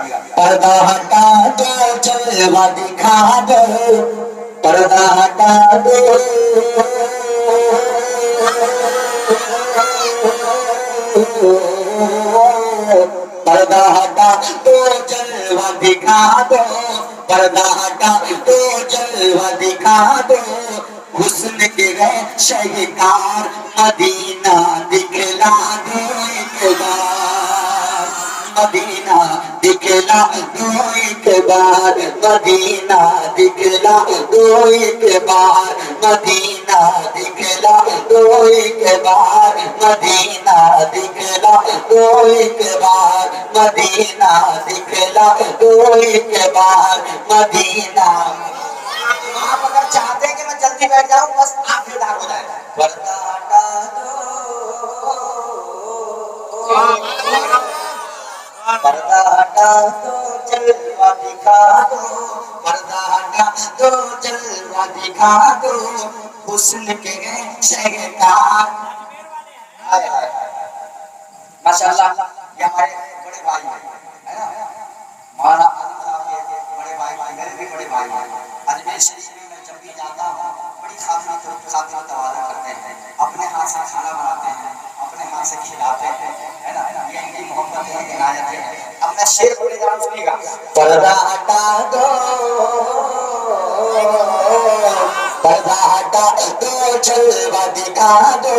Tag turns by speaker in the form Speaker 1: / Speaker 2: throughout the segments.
Speaker 1: पर्दा हटा दो जलवा दिखा दो, पर्दा हटा दो, पर्दा हटा दो जलवा दिखा दो, पर्दा हटा दो जलवा दिखा दो, हुस्न के है शहकार मदीना दिखला दो एक बार, मदीना दिखला दो एक बार, मदीना दिखला दो एक बार, मदीना दिखला दो एक बार, मदीना दिखला दो एक बार, मदीना दिखला दो एक बार, मदीना। आप अगर चाहते हैं कि मैं जल्दी बैठ जाऊं, बस आप बेदार हो जाए। पर्दा हटा दो, पर्दा हटा दो जलवा दिखा दो, पर्दा हटा दो जलवा दिखा दो, हुस्न के शहकार। माशाअल्लाह, ये हमारे बड़े भाई है ना, मौलाना बड़े भाई, मेरे भी बड़े भाई हैं। अजमेर शरीफ में मैं जब भी जाता हूँ बड़ी खातिरा तवाज़ुन करते हैं, अपने हाथ से खाना बनाते हैं, अपने हाथ से खिलाते हैं, है ना, ये इनकी मोहब्बत है, इनायत है। अब मैं शेर बोले जा रहा हूँ, सुनिएगा। पर्दा हटा दो, पर्दा हटा दो जलवा दिखा दो,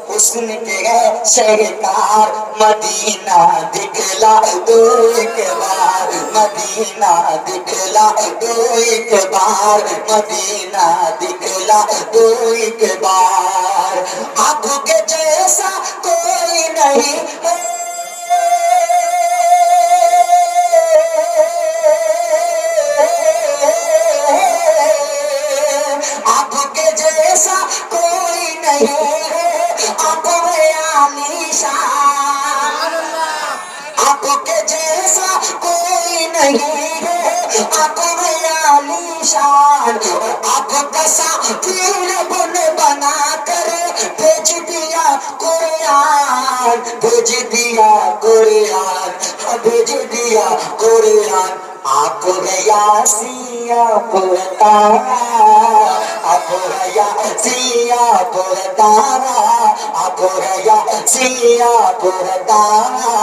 Speaker 1: हुस्न के है शहकार मदीना दिखला दो एक बार, मदीना दिखला दो एक बार, मदीना दिखला दो एक बार। आंखों के जैसा कोई नहीं है, आंखों के जैसा कोई नहीं है, आंखों में आलीशान, आंखों के जैसा कोई नहीं है, आंखों में आलीशान, आंखों का साफिर बुन बना कर भेज दिया कुरान, भेज दिया कुरान, भेज दिया कुरान। आपको यासिया पुरतारा, आपको यासिया पुरतारा, आपको यासिया पुरतारा,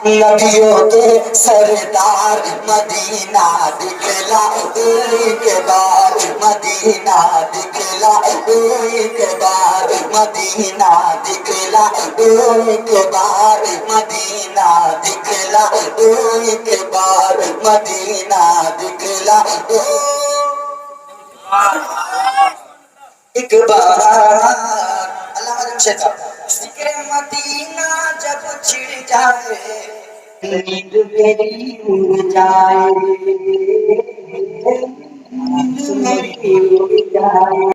Speaker 1: नबियों के सरदार मदीना दिखला दो एक बार, मदीना दिखला दो एक बार, मदीना दिखला दो एक बार, मदीना दिखला दो एक बार, मदीना दिखला दो एक बार। अल्लाह जमशेद साहब, जिक्र मदीना जब छिड़ जाए नींद मेरी उड़ जाए, नींद मेरी उड़ जाए।